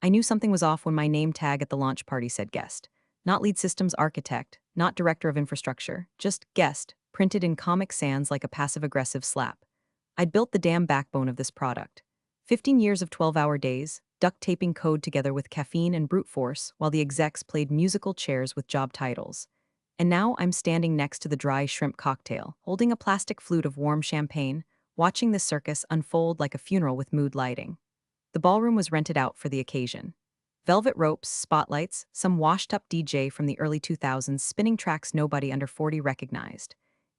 I knew something was off when my name tag at the launch party said guest. Not lead systems architect, not director of infrastructure, just guest, printed in Comic Sans like a passive-aggressive slap. I'd built the damn backbone of this product. 15 years of 12-hour days, duct taping code together with caffeine and brute force while the execs played musical chairs with job titles. And now I'm standing next to the dry shrimp cocktail, holding a plastic flute of warm champagne, watching this circus unfold like a funeral with mood lighting. The ballroom was rented out for the occasion. Velvet ropes, spotlights, some washed-up DJ from the early 2000s spinning tracks nobody under 40 recognized.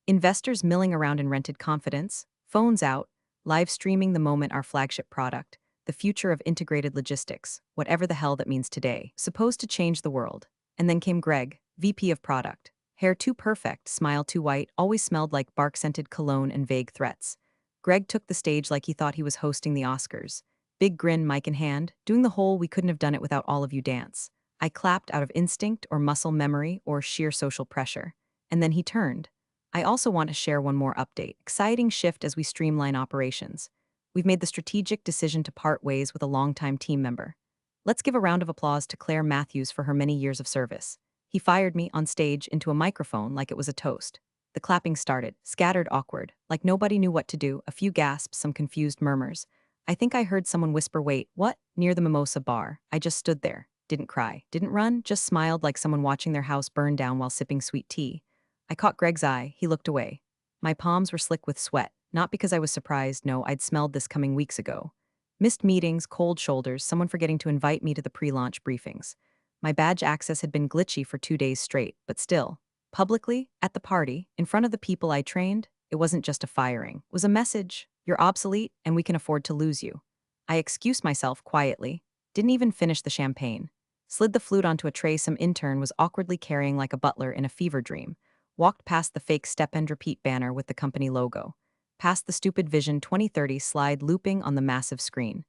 Investors milling around in rented confidence, phones out, live streaming the moment our flagship product, the future of integrated logistics, whatever the hell that means today, supposed to change the world. And then came Greg, VP of Product. Hair too perfect, smile too white, always smelled like bark-scented cologne and vague threats. Greg took the stage like he thought he was hosting the Oscars. Big grin, mic in hand, doing the whole "we couldn't have done it without all of you" dance. I clapped out of instinct or muscle memory or sheer social pressure. And then he turned. I also want to share one more update. Exciting shift as we streamline operations. We've made the strategic decision to part ways with a longtime team member. Let's give a round of applause to Claire Matthews for her many years of service. He fired me on stage into a microphone like it was a toast. The clapping started, scattered awkward, like nobody knew what to do, a few gasps, some confused murmurs. I think I heard someone whisper, "Wait, what?" near the mimosa bar. I just stood there, didn't cry, didn't run, just smiled like someone watching their house burn down while sipping sweet tea. I caught Greg's eye, he looked away. My palms were slick with sweat, not because I was surprised, no, I'd smelled this coming weeks ago. Missed meetings, cold shoulders, someone forgetting to invite me to the pre-launch briefings. My badge access had been glitchy for 2 days straight, but still. Publicly, at the party, in front of the people I trained, it wasn't just a firing. It was a message. You're obsolete, and we can afford to lose you. I excused myself quietly, didn't even finish the champagne. Slid the flute onto a tray some intern was awkwardly carrying like a butler in a fever dream. Walked past the fake step and repeat banner with the company logo. Past the stupid Vision 2030 slide looping on the massive screen.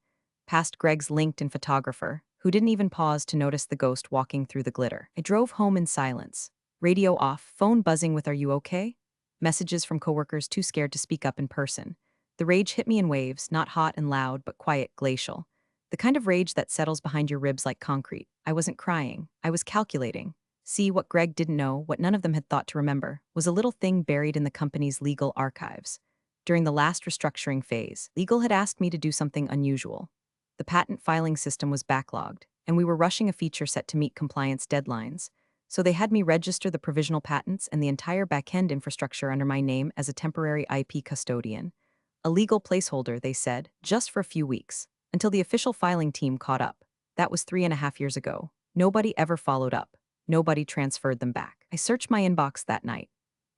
Past Greg's LinkedIn photographer, who didn't even pause to notice the ghost walking through the glitter. I drove home in silence. Radio off, phone buzzing with "Are you okay?" Messages from coworkers too scared to speak up in person. The rage hit me in waves, not hot and loud, but quiet, glacial. The kind of rage that settles behind your ribs like concrete. I wasn't crying. I was calculating. See, what Greg didn't know, what none of them had thought to remember, was a little thing buried in the company's legal archives. During the last restructuring phase, legal had asked me to do something unusual. The patent filing system was backlogged, and we were rushing a feature set to meet compliance deadlines. So they had me register the provisional patents and the entire back-end infrastructure under my name as a temporary IP custodian. A legal placeholder, they said, just for a few weeks, until the official filing team caught up. That was 3.5 years ago. Nobody ever followed up. Nobody transferred them back. I searched my inbox that night.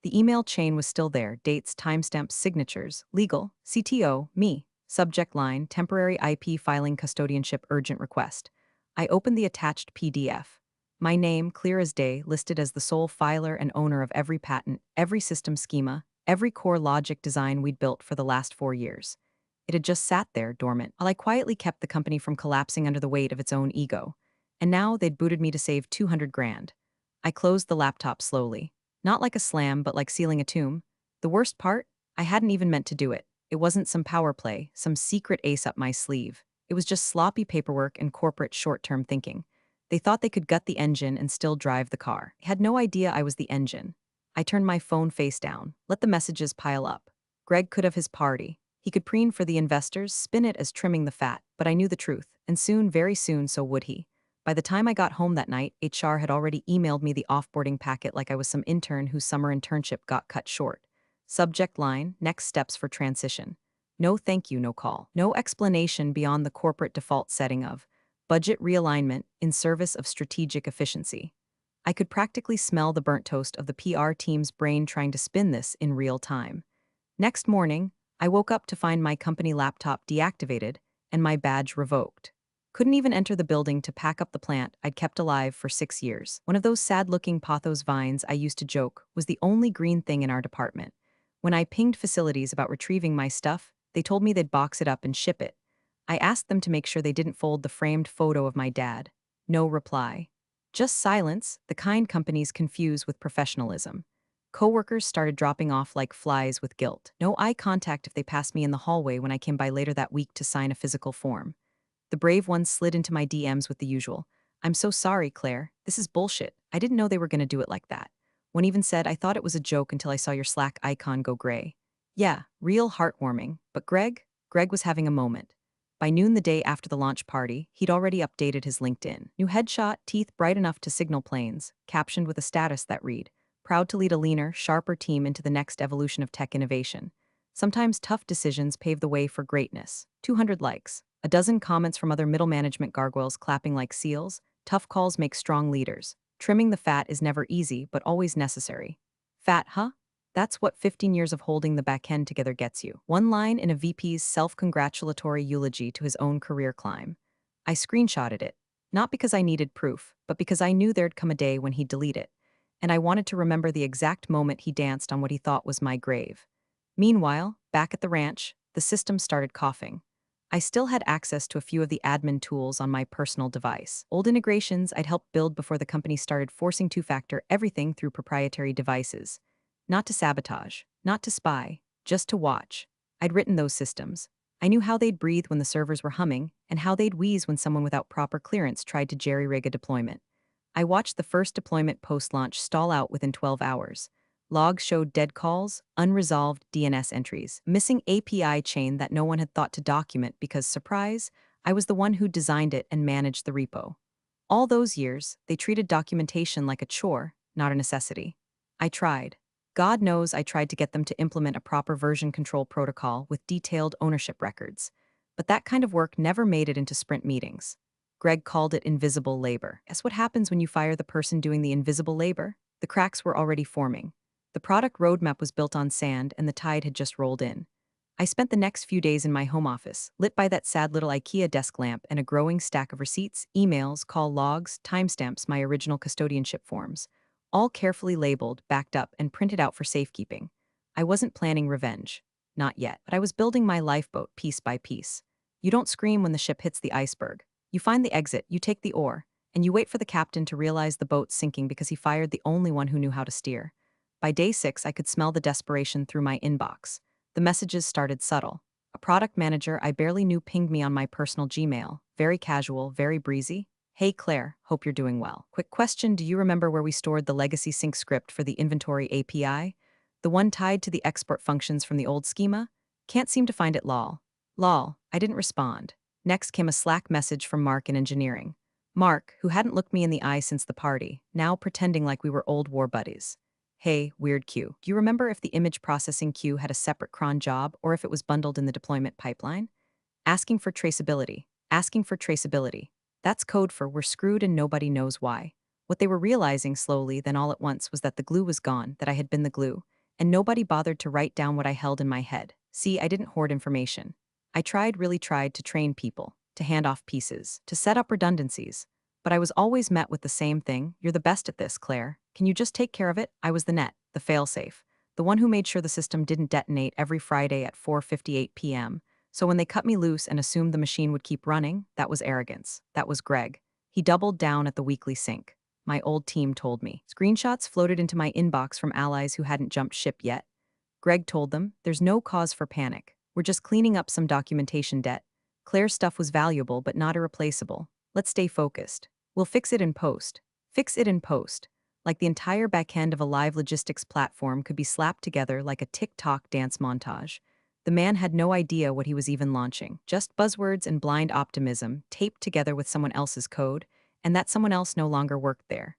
The email chain was still there, dates, timestamps, signatures, legal, CTO, me, subject line, temporary IP filing custodianship urgent request. I opened the attached PDF. My name, clear as day, listed as the sole filer and owner of every patent, every system schema, every core logic design we'd built for the last 4 years. It had just sat there, dormant, while I quietly kept the company from collapsing under the weight of its own ego. And now they'd booted me to save 200 grand. I closed the laptop slowly. Not like a slam, but like sealing a tomb. The worst part? I hadn't even meant to do it. It wasn't some power play, some secret ace up my sleeve. It was just sloppy paperwork and corporate short-term thinking. They thought they could gut the engine and still drive the car. I had no idea I was the engine. I turned my phone face down, let the messages pile up. Greg could have his party. He could preen for the investors, spin it as trimming the fat, but I knew the truth, and soon, very soon, so would he. By the time I got home that night, HR had already emailed me the offboarding packet like I was some intern whose summer internship got cut short. Subject line, next steps for transition. No thank you, no call. No explanation beyond the corporate default setting of budget realignment in service of strategic efficiency. I could practically smell the burnt toast of the PR team's brain trying to spin this in real time. Next morning, I woke up to find my company laptop deactivated and my badge revoked. Couldn't even enter the building to pack up the plant I'd kept alive for 6 years. One of those sad-looking pothos vines I used to joke was the only green thing in our department. When I pinged facilities about retrieving my stuff, they told me they'd box it up and ship it. I asked them to make sure they didn't fold the framed photo of my dad. No reply. Just silence, the kind companies confuse with professionalism. Coworkers started dropping off like flies with guilt. No eye contact if they passed me in the hallway when I came by later that week to sign a physical form. The brave ones slid into my DMs with the usual, "I'm so sorry, Claire. This is bullshit. I didn't know they were gonna do it like that." One even said, "I thought it was a joke until I saw your Slack icon go gray." Yeah, real heartwarming. But Greg was having a moment. By noon the day after the launch party, he'd already updated his LinkedIn. New headshot, teeth bright enough to signal planes, captioned with a status that read, "Proud to lead a leaner, sharper team into the next evolution of tech innovation. Sometimes tough decisions pave the way for greatness." 200 likes. A dozen comments from other middle management gargoyles clapping like seals. Tough calls make strong leaders. Trimming the fat is never easy, but always necessary. Fat, huh? That's what 15 years of holding the back end together gets you. One line in a VP's self-congratulatory eulogy to his own career climb. I screenshotted it, not because I needed proof, but because I knew there'd come a day when he'd delete it, and I wanted to remember the exact moment he danced on what he thought was my grave. Meanwhile, back at the ranch, the system started coughing. I still had access to a few of the admin tools on my personal device. Old integrations I'd helped build before the company started forcing two-factor everything through proprietary devices. Not to sabotage, not to spy, just to watch. I'd written those systems. I knew how they'd breathe when the servers were humming, and how they'd wheeze when someone without proper clearance tried to jerry-rig a deployment. I watched the first deployment post-launch stall out within 12 hours. Logs showed dead calls, unresolved DNS entries, missing API chain that no one had thought to document because, surprise, I was the one who designed it and managed the repo. All those years, they treated documentation like a chore, not a necessity. I tried. God knows I tried to get them to implement a proper version control protocol with detailed ownership records. But that kind of work never made it into sprint meetings. Greg called it invisible labor. Guess what happens when you fire the person doing the invisible labor? The cracks were already forming. The product roadmap was built on sand and the tide had just rolled in. I spent the next few days in my home office, lit by that sad little IKEA desk lamp and a growing stack of receipts, emails, call logs, timestamps, my original custodianship forms, all carefully labeled, backed up, and printed out for safekeeping. I wasn't planning revenge. Not yet, but I was building my lifeboat piece by piece. You don't scream when the ship hits the iceberg. You find the exit, you take the oar, and you wait for the captain to realize the boat's sinking because he fired the only one who knew how to steer. By day 6, I could smell the desperation through my inbox. The messages started subtle. A product manager I barely knew pinged me on my personal Gmail. Very casual, very breezy. "Hey Claire, hope you're doing well. Quick question, do you remember where we stored the legacy sync script for the inventory API? The one tied to the export functions from the old schema? Can't seem to find it lol." Lol, I didn't respond. Next came a Slack message from Mark in engineering. Mark, who hadn't looked me in the eye since the party, now pretending like we were old war buddies. "Hey, weird queue. Do you remember if the image processing queue had a separate cron job or if it was bundled in the deployment pipeline? Asking for traceability. Asking for traceability. That's code for we're screwed and nobody knows why." What they were realizing slowly, then all at once, was that the glue was gone, that I had been the glue, and nobody bothered to write down what I held in my head. See, I didn't hoard information. I tried, really tried, to train people, to hand off pieces, to set up redundancies. But I was always met with the same thing: "You're the best at this, Claire. Can you just take care of it?" I was the net, the failsafe, the one who made sure the system didn't detonate every Friday at 4:58 p.m. So when they cut me loose and assumed the machine would keep running, that was arrogance. That was Greg. He doubled down at the weekly sync. My old team told me. Screenshots floated into my inbox from allies who hadn't jumped ship yet. Greg told them, "There's no cause for panic. We're just cleaning up some documentation debt. Claire's stuff was valuable but not irreplaceable. Let's stay focused. We'll fix it in post." Fix it in post. Like the entire backend of a live logistics platform could be slapped together like a TikTok dance montage. The man had no idea what he was even launching. Just buzzwords and blind optimism taped together with someone else's code, and that someone else no longer worked there.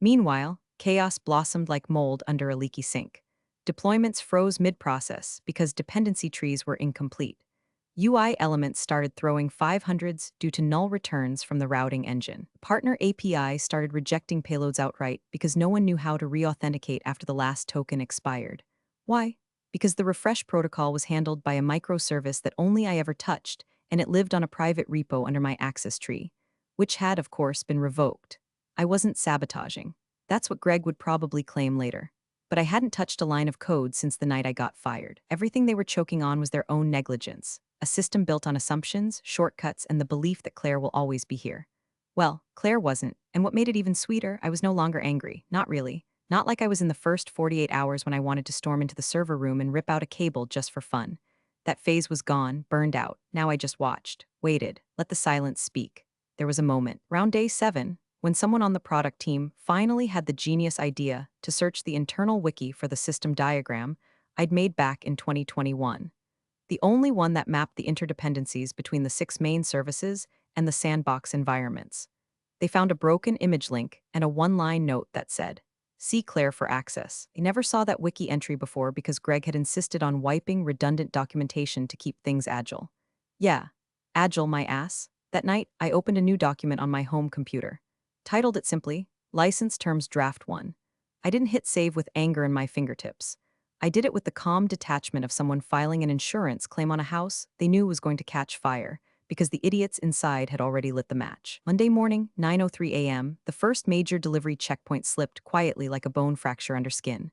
Meanwhile, chaos blossomed like mold under a leaky sink. Deployments froze mid-process because dependency trees were incomplete. UI elements started throwing 500s due to null returns from the routing engine. Partner API started rejecting payloads outright because no one knew how to re-authenticate after the last token expired. Why? Because the refresh protocol was handled by a microservice that only I ever touched, and it lived on a private repo under my access tree, which had, of course, been revoked. I wasn't sabotaging. That's what Greg would probably claim later. But I hadn't touched a line of code since the night I got fired. Everything they were choking on was their own negligence. A system built on assumptions, shortcuts, and the belief that Claire will always be here. Well, Claire wasn't, and what made it even sweeter, I was no longer angry. Not really. Not like I was in the first 48 hours when I wanted to storm into the server room and rip out a cable just for fun. That phase was gone, burned out. Now I just watched, waited, let the silence speak. There was a moment, around day 7, when someone on the product team finally had the genius idea to search the internal wiki for the system diagram I'd made back in 2021. The only one that mapped the interdependencies between the 6 main services and the sandbox environments. They found a broken image link and a one-line note that said, "See Claire for access." I never saw that wiki entry before because Greg had insisted on wiping redundant documentation to keep things agile. Yeah, agile my ass. That night, I opened a new document on my home computer. Titled it simply, License Terms Draft 1. I didn't hit save with anger in my fingertips. I did it with the calm detachment of someone filing an insurance claim on a house they knew was going to catch fire, because the idiots inside had already lit the match. Monday morning, 9:03 a.m., the first major delivery checkpoint slipped quietly like a bone fracture under skin.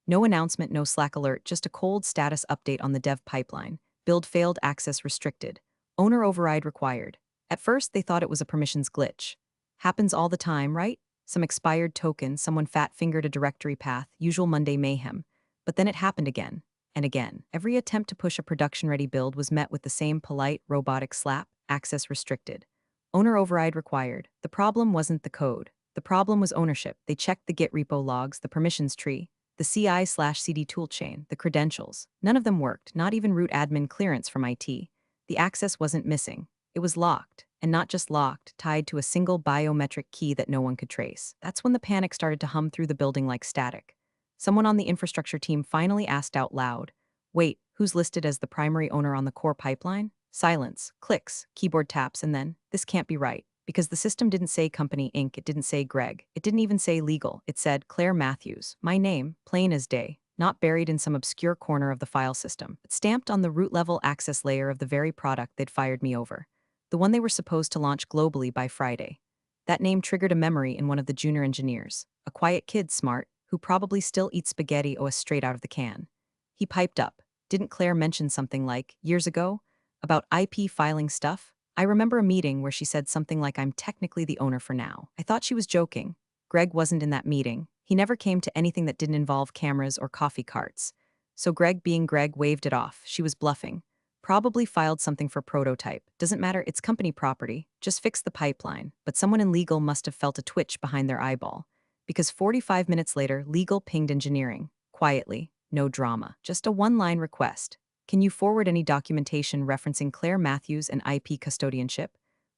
No announcement, no Slack alert, just a cold status update on the dev pipeline. Build failed, access restricted. Owner override required. At first, they thought it was a permissions glitch. Happens all the time, right? Some expired token, someone fat-fingered a directory path, usual Monday mayhem. But then it happened again, and again. Every attempt to push a production-ready build was met with the same polite, robotic slap, access restricted. Owner override required. The problem wasn't the code. The problem was ownership. They checked the Git repo logs, the permissions tree, the CI/CD toolchain, the credentials. None of them worked, not even root admin clearance from IT. The access wasn't missing. It was locked, and not just locked, tied to a single biometric key that no one could trace. That's when the panic started to hum through the building like static. Someone on the infrastructure team finally asked out loud, "Wait, who's listed as the primary owner on the core pipeline?" Silence, clicks, keyboard taps, and then, "This can't be right." Because the system didn't say Company Inc., it didn't say Greg, it didn't even say legal, it said Claire Matthews, my name, plain as day, not buried in some obscure corner of the file system, but stamped on the root-level access layer of the very product they'd fired me over, the one they were supposed to launch globally by Friday. That name triggered a memory in one of the junior engineers, a quiet kid, smart, who probably still eats spaghetti OS straight out of the can. He piped up. Didn't Claire mention something like, years ago, about IP filing stuff? I remember a meeting where she said something like, "I'm technically the owner for now." I thought she was joking. Greg wasn't in that meeting. He never came to anything that didn't involve cameras or coffee carts. So Greg being Greg waved it off. She was bluffing. Probably filed something for prototype. Doesn't matter, it's company property. Just fix the pipeline. But someone in legal must have felt a twitch behind their eyeball. Because 45 minutes later, legal pinged engineering. Quietly. No drama. Just a one-line request. Can you forward any documentation referencing Claire Matthews and IP custodianship?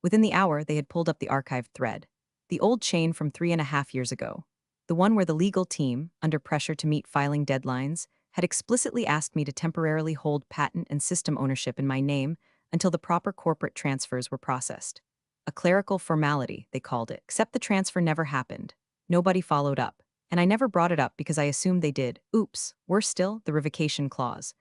Within the hour, they had pulled up the archived thread. The old chain from 3.5 years ago. The one where the legal team, under pressure to meet filing deadlines, had explicitly asked me to temporarily hold patent and system ownership in my name until the proper corporate transfers were processed. A clerical formality, they called it, except the transfer never happened. Nobody followed up. And I never brought it up because I assumed they did. Oops, worse still, the revocation clause.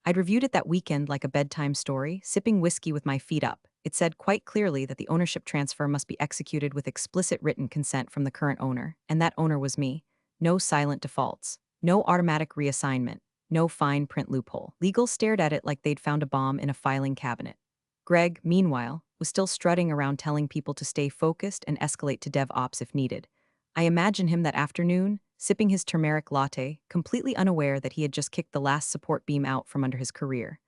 I'd reviewed it that weekend like a bedtime story, sipping whiskey with my feet up. It said quite clearly that the ownership transfer must be executed with explicit written consent from the current owner, and that owner was me. No silent defaults. No automatic reassignment. No fine print loophole. Legal stared at it like they'd found a bomb in a filing cabinet. Greg, meanwhile, was still strutting around telling people to stay focused and escalate to DevOps if needed. I imagine him that afternoon, sipping his turmeric latte, completely unaware that he had just kicked the last support beam out from under his career.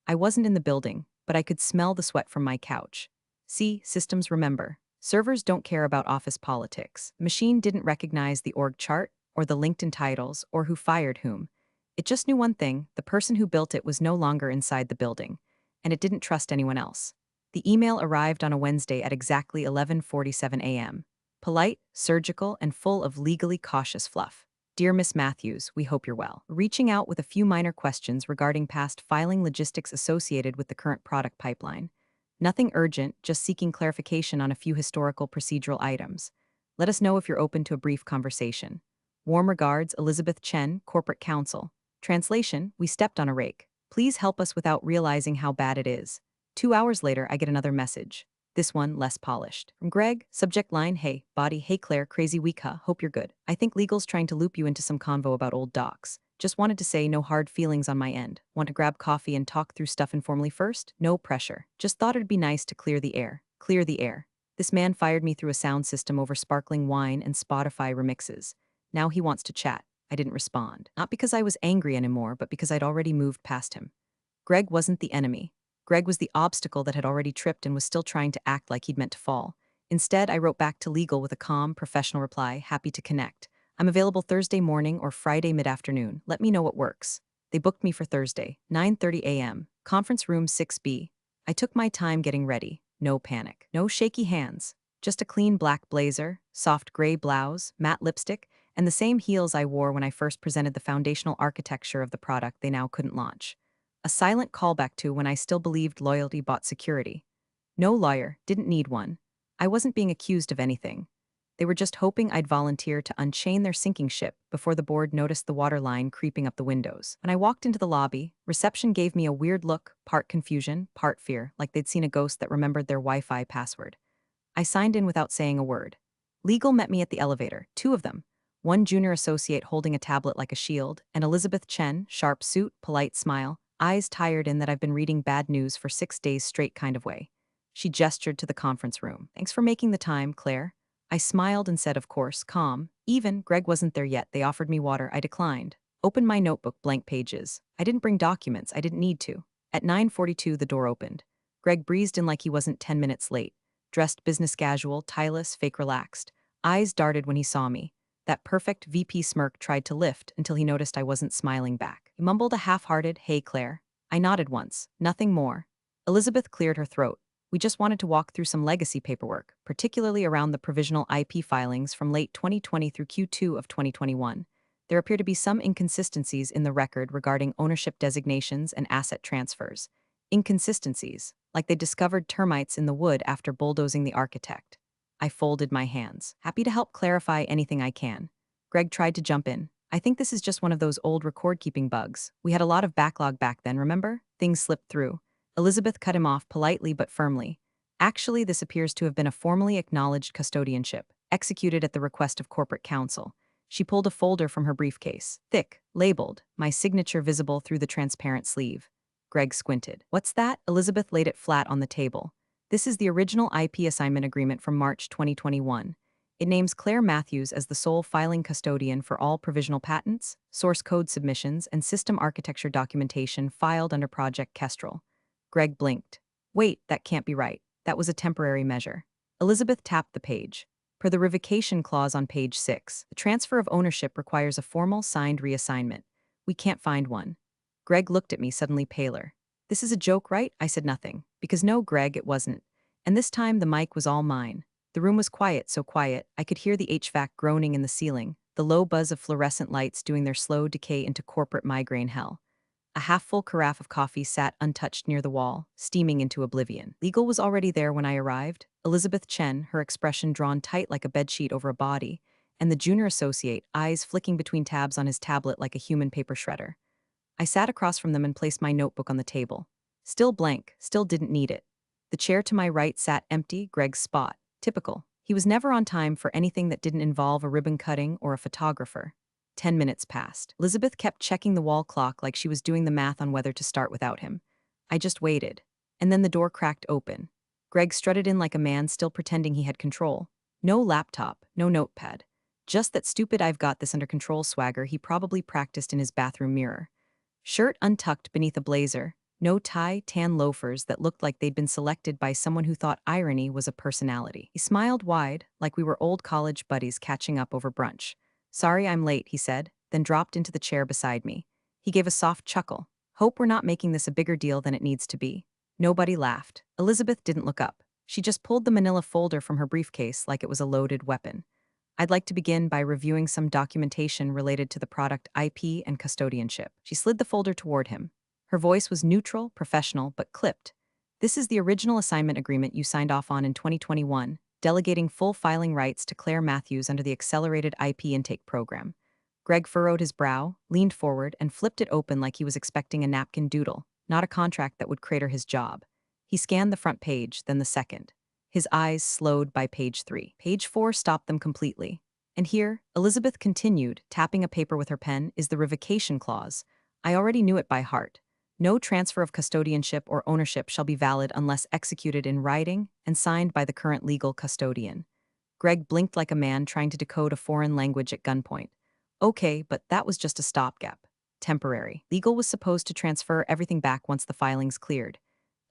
I wasn't in the building, but I could smell the sweat from my couch. See, systems remember. Servers don't care about office politics. Machine didn't recognize the org chart, or the LinkedIn titles, or who fired whom. It just knew one thing: the person who built it was no longer inside the building, and it didn't trust anyone else. The email arrived on a Wednesday at exactly 11:47 a.m. Polite, surgical, and full of legally cautious fluff. Dear Miss Matthews, we hope you're well. Reaching out with a few minor questions regarding past filing logistics associated with the current product pipeline. Nothing urgent, just seeking clarification on a few historical procedural items. Let us know if you're open to a brief conversation. Warm regards, Elizabeth Chen, Corporate Counsel. Translation, we stepped on a rake. Please help us without realizing how bad it is. 2 hours later, I get another message. This one less polished. From Greg, subject line, "Hey, body, hey Claire, crazy week, huh? Hope you're good. I think legal's trying to loop you into some convo about old docs. Just wanted to say no hard feelings on my end. Want to grab coffee and talk through stuff informally first? No pressure. Just thought it'd be nice to clear the air. Clear the air. This man fired me through a sound system over sparkling wine and Spotify remixes. Now he wants to chat. I didn't respond. Not because I was angry anymore, but because I'd already moved past him. Greg wasn't the enemy. Greg was the obstacle that had already tripped and was still trying to act like he'd meant to fall. Instead, I wrote back to legal with a calm, professional reply, happy to connect. I'm available Thursday morning or Friday mid-afternoon. Let me know what works. They booked me for Thursday, 9:30 a.m., conference room 6B. I took my time getting ready. No panic. No shaky hands. Just a clean black blazer, soft gray blouse, matte lipstick, and the same heels I wore when I first presented the foundational architecture of the product they now couldn't launch. A silent callback to when I still believed loyalty bought security. No lawyer, didn't need one. I wasn't being accused of anything. They were just hoping I'd volunteer to unchain their sinking ship before the board noticed the water line creeping up the windows. When I walked into the lobby, reception gave me a weird look, part confusion, part fear, like they'd seen a ghost that remembered their Wi-Fi password. I signed in without saying a word. Legal met me at the elevator, two of them. One junior associate holding a tablet like a shield, and Elizabeth Chen, sharp suit, polite smile, eyes tired in that I've been reading bad news for 6 days straight kind of way. She gestured to the conference room. Thanks for making the time, Claire. I smiled and said, of course, calm. Even, Greg wasn't there yet. They offered me water. I declined. Opened my notebook, blank pages. I didn't bring documents. I didn't need to. At 9:42, the door opened. Greg breezed in like he wasn't 10 minutes late. Dressed business casual, tie-less, fake relaxed. Eyes darted when he saw me. That perfect VP smirk tried to lift until he noticed I wasn't smiling back. He mumbled a half-hearted, "Hey, Claire." I nodded once. Nothing more. Elizabeth cleared her throat. We just wanted to walk through some legacy paperwork, particularly around the provisional IP filings from late 2020 through Q2 of 2021. There appear to be some inconsistencies in the record regarding ownership designations and asset transfers. Inconsistencies, like they discovered termites in the wood after bulldozing the architect. I folded my hands, happy to help clarify anything I can. Greg tried to jump in. I think this is just one of those old record-keeping bugs. We had a lot of backlog back then, remember? Things slipped through. Elizabeth cut him off politely but firmly. Actually, this appears to have been a formally acknowledged custodianship, executed at the request of corporate counsel. She pulled a folder from her briefcase, thick, labeled, my signature visible through the transparent sleeve. Greg squinted. What's that? Elizabeth laid it flat on the table. This is the original IP assignment agreement from March 2021. It names Claire Matthews as the sole filing custodian for all provisional patents, source code submissions, and system architecture documentation filed under Project Kestrel. Greg blinked. Wait, that can't be right. That was a temporary measure. Elizabeth tapped the page. Per the revocation clause on page 6, the transfer of ownership requires a formal signed reassignment. We can't find one. Greg looked at me, suddenly paler. This is a joke, right? I said nothing. Because no, Greg, it wasn't. And this time the mic was all mine. The room was quiet, so quiet, I could hear the HVAC groaning in the ceiling, the low buzz of fluorescent lights doing their slow decay into corporate migraine hell. A half-full carafe of coffee sat untouched near the wall, steaming into oblivion. Legal was already there when I arrived. Elizabeth Chen, her expression drawn tight like a bedsheet over a body, and the junior associate, eyes flicking between tabs on his tablet like a human paper shredder. I sat across from them and placed my notebook on the table. Still blank, still didn't need it. The chair to my right sat empty, Greg's spot. Typical. He was never on time for anything that didn't involve a ribbon cutting or a photographer. 10 minutes passed. Elizabeth kept checking the wall clock like she was doing the math on whether to start without him. I just waited. And then the door cracked open. Greg strutted in like a man still pretending he had control. No laptop, no notepad. Just that stupid "I've got this under control" swagger he probably practiced in his bathroom mirror. Shirt untucked beneath a blazer, no tie, tan loafers that looked like they'd been selected by someone who thought irony was a personality. He smiled wide, like we were old college buddies catching up over brunch. "Sorry I'm late," he said, then dropped into the chair beside me. He gave a soft chuckle. "Hope we're not making this a bigger deal than it needs to be." Nobody laughed. Elizabeth didn't look up. She just pulled the manila folder from her briefcase like it was a loaded weapon. "I'd like to begin by reviewing some documentation related to the product IP and custodianship." She slid the folder toward him. Her voice was neutral, professional, but clipped. "This is the original assignment agreement you signed off on in 2021, delegating full filing rights to Claire Matthews under the Accelerated IP Intake Program." Greg furrowed his brow, leaned forward, and flipped it open like he was expecting a napkin doodle, not a contract that would crater his job. He scanned the front page, then the second. His eyes slowed by page 3. Page 4 stopped them completely. And here, Elizabeth continued, tapping a paper with her pen, "is the revocation clause. I already knew it by heart. No transfer of custodianship or ownership shall be valid unless executed in writing and signed by the current legal custodian." Greg blinked like a man trying to decode a foreign language at gunpoint. Okay, but that was just a stopgap. temporary. Legal was supposed to transfer everything back once the filings cleared.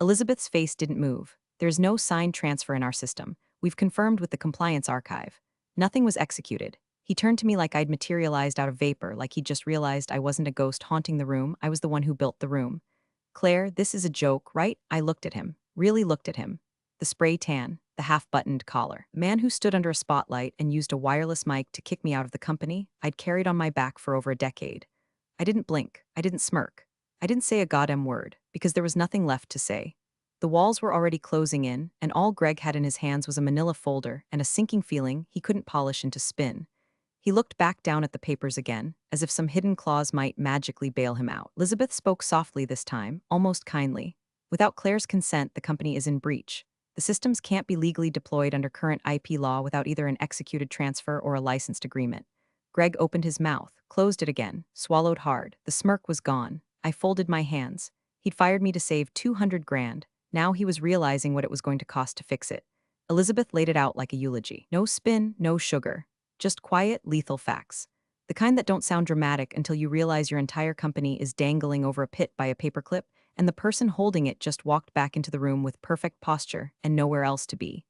Elizabeth's face didn't move. There's no signed transfer in our system. We've confirmed with the compliance archive. Nothing was executed. He turned to me like I'd materialized out of vapor, like he'd just realized I wasn't a ghost haunting the room, I was the one who built the room. Claire, this is a joke, right? I looked at him. Really looked at him. The spray tan, the half-buttoned collar. The man who stood under a spotlight and used a wireless mic to kick me out of the company I'd carried on my back for over a decade. I didn't blink. I didn't smirk. I didn't say a goddamn word, because there was nothing left to say. The walls were already closing in, and all Greg had in his hands was a manila folder and a sinking feeling he couldn't polish into spin. He looked back down at the papers again, as if some hidden clause might magically bail him out. Elizabeth spoke softly this time, almost kindly. Without Claire's consent, the company is in breach. The systems can't be legally deployed under current IP law without either an executed transfer or a licensed agreement. Greg opened his mouth, closed it again, swallowed hard. The smirk was gone. I folded my hands. He'd fired me to save 200 grand. Now he was realizing what it was going to cost to fix it. Elizabeth laid it out like a eulogy. No spin, no sugar. Just quiet, lethal facts. The kind that don't sound dramatic until you realize your entire company is dangling over a pit by a paperclip, and the person holding it just walked back into the room with perfect posture and nowhere else to be.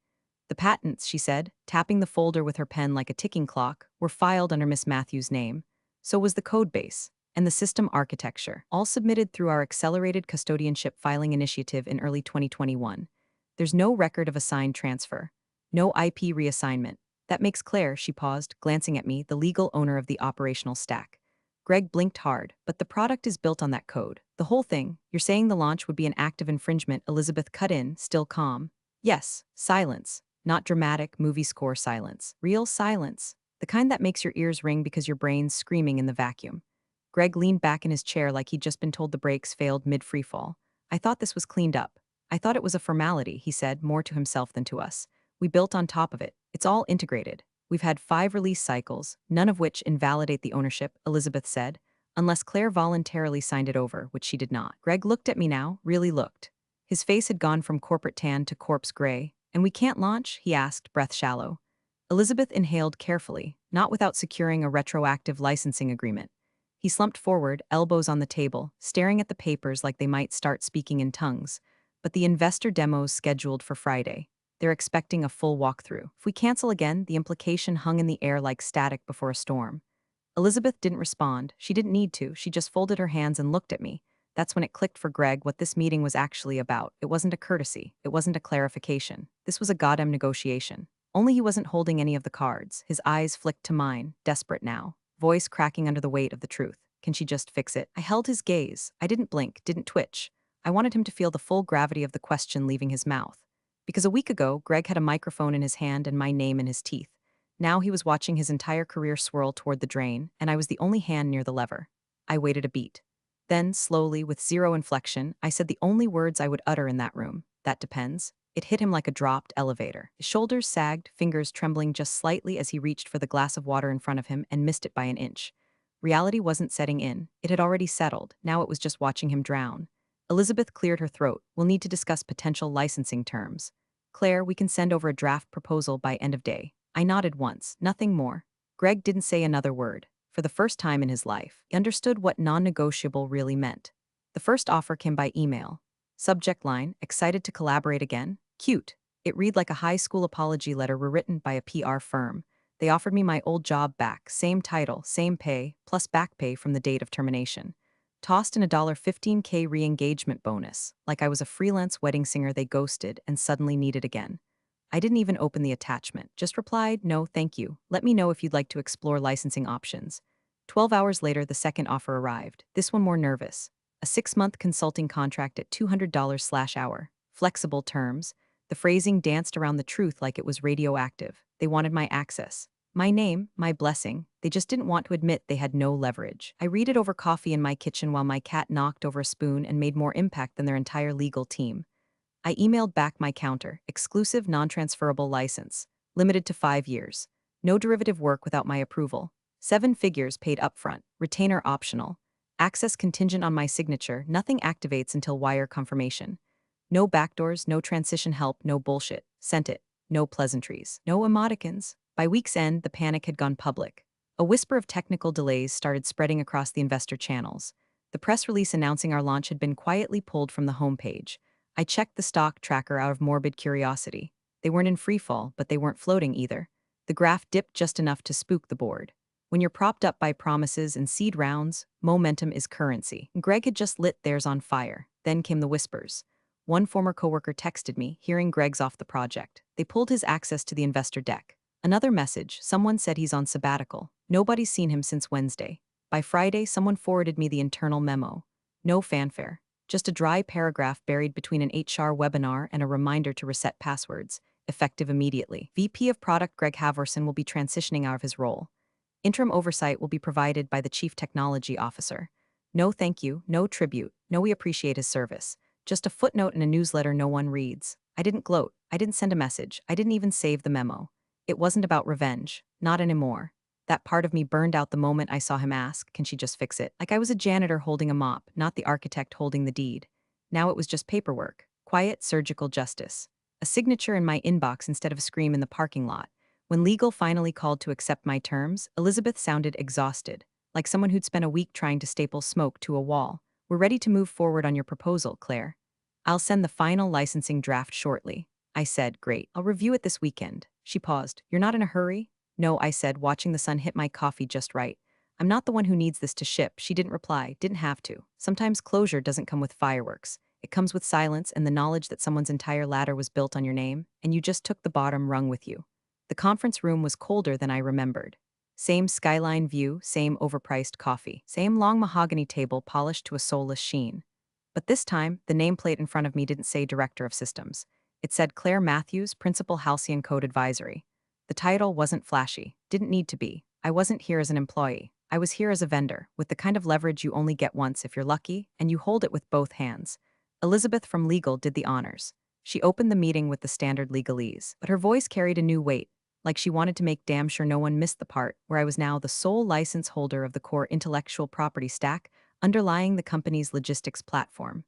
The patents, she said, tapping the folder with her pen like a ticking clock, were filed under Miss Matthews' name. So was the code base and the system architecture, all submitted through our accelerated custodianship filing initiative in early 2021. There's no record of a signed transfer. No IP reassignment. That makes Claire, she paused, glancing at me, the legal owner of the operational stack. Greg blinked hard, but the product is built on that code. The whole thing, you're saying the launch would be an act of infringement, Elizabeth cut in, still calm. Yes, silence. Not dramatic, movie score silence. Real silence. The kind that makes your ears ring because your brain's screaming in the vacuum. Greg leaned back in his chair like he'd just been told the brakes failed mid-freefall. I thought this was cleaned up. I thought it was a formality, he said, more to himself than to us. We built on top of it. It's all integrated. We've had 5 release cycles, none of which invalidate the ownership, Elizabeth said, unless Claire voluntarily signed it over, which she did not. Greg looked at me now, really looked. His face had gone from corporate tan to corpse gray. And we can't launch? He asked, breath shallow. Elizabeth inhaled carefully, not without securing a retroactive licensing agreement. He slumped forward, elbows on the table, staring at the papers like they might start speaking in tongues. But the investor demo's scheduled for Friday. They're expecting a full walkthrough. If we cancel again, the implication hung in the air like static before a storm. Elizabeth didn't respond. She didn't need to. She just folded her hands and looked at me. That's when it clicked for Greg what this meeting was actually about. It wasn't a courtesy. It wasn't a clarification. This was a goddamn negotiation. Only he wasn't holding any of the cards. His eyes flicked to mine, desperate now, voice cracking under the weight of the truth. Can she just fix it? I held his gaze. I didn't blink, didn't twitch. I wanted him to feel the full gravity of the question leaving his mouth. Because a week ago, Greg had a microphone in his hand and my name in his teeth. Now he was watching his entire career swirl toward the drain, and I was the only hand near the lever. I waited a beat. Then, slowly, with zero inflection, I said the only words I would utter in that room. That depends. It hit him like a dropped elevator. His shoulders sagged, fingers trembling just slightly as he reached for the glass of water in front of him and missed it by an inch. Reality wasn't setting in. It had already settled. Now it was just watching him drown. Elizabeth cleared her throat. We'll need to discuss potential licensing terms. Claire, we can send over a draft proposal by end of day. I nodded once, nothing more. Greg didn't say another word. For the first time in his life, he understood what non-negotiable really meant. The first offer came by email. Subject line, excited to collaborate again? Cute. It read like a high school apology letter rewritten by a PR firm. They offered me my old job back, same title, same pay, plus back pay from the date of termination. Tossed in a $15K re-engagement bonus, like I was a freelance wedding singer they ghosted and suddenly needed again. I didn't even open the attachment, just replied, no, thank you. Let me know if you'd like to explore licensing options. 12 hours later, the second offer arrived, this one more nervous. A 6-month consulting contract at $200/hour. Flexible terms. The phrasing danced around the truth like it was radioactive. They wanted my access. My name, my blessing. They just didn't want to admit they had no leverage. I read it over coffee in my kitchen while my cat knocked over a spoon and made more impact than their entire legal team. I emailed back my counter, exclusive non-transferable license, limited to 5 years. No derivative work without my approval. 7 figures paid upfront, retainer optional. Access contingent on my signature, nothing activates until wire confirmation. No backdoors, no transition help, no bullshit. Sent it. No pleasantries. No emoticons. By week's end, the panic had gone public. A whisper of technical delays started spreading across the investor channels. The press release announcing our launch had been quietly pulled from the homepage. I checked the stock tracker out of morbid curiosity. They weren't in freefall, but they weren't floating either. The graph dipped just enough to spook the board. When you're propped up by promises and seed rounds, momentum is currency. Greg had just lit theirs on fire. Then came the whispers. One former coworker texted me, hearing Greg's off the project. They pulled his access to the investor deck. Another message, someone said he's on sabbatical. Nobody's seen him since Wednesday. By Friday, someone forwarded me the internal memo. No fanfare. Just a dry paragraph buried between an HR webinar and a reminder to reset passwords, effective immediately. VP of Product Greg Havorson will be transitioning out of his role. Interim oversight will be provided by the Chief Technology Officer. No thank you, no tribute, no we appreciate his service. Just a footnote in a newsletter no one reads. I didn't gloat, I didn't send a message, I didn't even save the memo. It wasn't about revenge, not anymore. That part of me burned out the moment I saw him ask, can she just fix it? Like I was a janitor holding a mop, not the architect holding the deed. Now it was just paperwork, quiet surgical justice. A signature in my inbox instead of a scream in the parking lot. When legal finally called to accept my terms, Elizabeth sounded exhausted, like someone who'd spent a week trying to staple smoke to a wall. We're ready to move forward on your proposal, Claire. I'll send the final licensing draft shortly. I said, great, I'll review it this weekend. She paused. You're not in a hurry? No, I said, watching the sun hit my coffee just right. I'm not the one who needs this to ship. She didn't reply, didn't have to. Sometimes closure doesn't come with fireworks. It comes with silence and the knowledge that someone's entire ladder was built on your name, and you just took the bottom rung with you. The conference room was colder than I remembered. Same skyline view, same overpriced coffee, same long mahogany table polished to a soulless sheen. But this time, the nameplate in front of me didn't say Director of Systems. It said Claire Matthews, Principal Halcyon Code Advisory. The title wasn't flashy, didn't need to be. I wasn't here as an employee. I was here as a vendor, with the kind of leverage you only get once if you're lucky, and you hold it with both hands. Elizabeth from Legal did the honors. She opened the meeting with the standard legalese, but her voice carried a new weight, like she wanted to make damn sure no one missed the part where I was now the sole license holder of the core intellectual property stack underlying the company's logistics platform.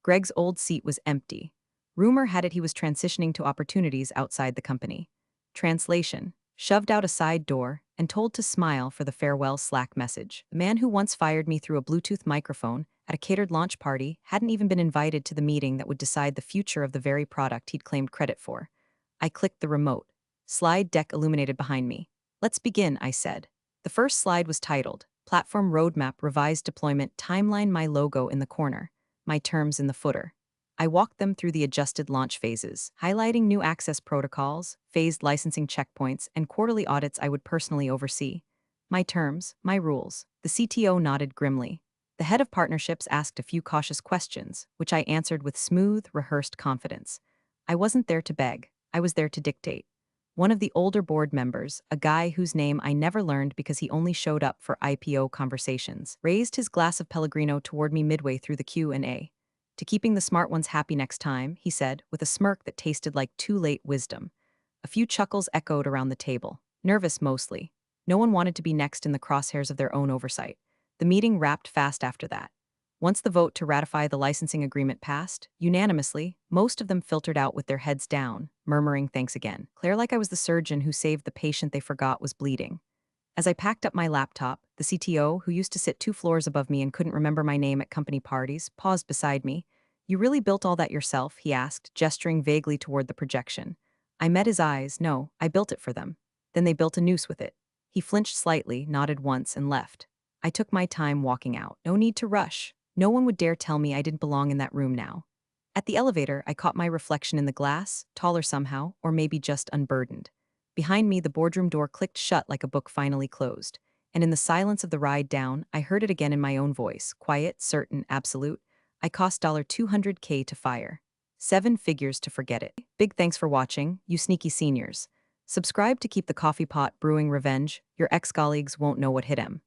Greg's old seat was empty. Rumor had it he was transitioning to opportunities outside the company. Translation: shoved out a side door and told to smile for the farewell Slack message. The man who once fired me through a Bluetooth microphone at a catered launch party hadn't even been invited to the meeting that would decide the future of the very product he'd claimed credit for. I clicked the remote. Slide deck illuminated behind me. Let's begin, I said. The first slide was titled, Platform Roadmap Revised Deployment Timeline, my logo in the corner, my terms in the footer. I walked them through the adjusted launch phases, highlighting new access protocols, phased licensing checkpoints, and quarterly audits I would personally oversee. My terms, my rules. The CTO nodded grimly. The head of partnerships asked a few cautious questions, which I answered with smooth, rehearsed confidence. I wasn't there to beg, I was there to dictate. One of the older board members, a guy whose name I never learned because he only showed up for IPO conversations, raised his glass of Pellegrino toward me midway through the Q&A. To keeping the smart ones happy next time, he said, with a smirk that tasted like too late wisdom. A few chuckles echoed around the table, nervous mostly. No one wanted to be next in the crosshairs of their own oversight. The meeting wrapped fast after that. Once the vote to ratify the licensing agreement passed, unanimously, most of them filtered out with their heads down, murmuring thanks again. Claire, like I was the surgeon who saved the patient they forgot was bleeding. As I packed up my laptop, the CTO, who used to sit 2 floors above me and couldn't remember my name at company parties, paused beside me. You really built all that yourself? He asked, gesturing vaguely toward the projection. I met his eyes. No, I built it for them. Then they built a noose with it. He flinched slightly, nodded once, and left. I took my time walking out. No need to rush. No one would dare tell me I didn't belong in that room now. At the elevator, I caught my reflection in the glass, taller somehow, or maybe just unburdened. Behind me, the boardroom door clicked shut like a book finally closed. And in the silence of the ride down, I heard it again in my own voice, quiet, certain, absolute. I cost $200K to fire. 7 figures to forget it. Big thanks for watching, you sneaky seniors. Subscribe to keep the coffee pot brewing revenge. Your ex-colleagues won't know what hit 'em.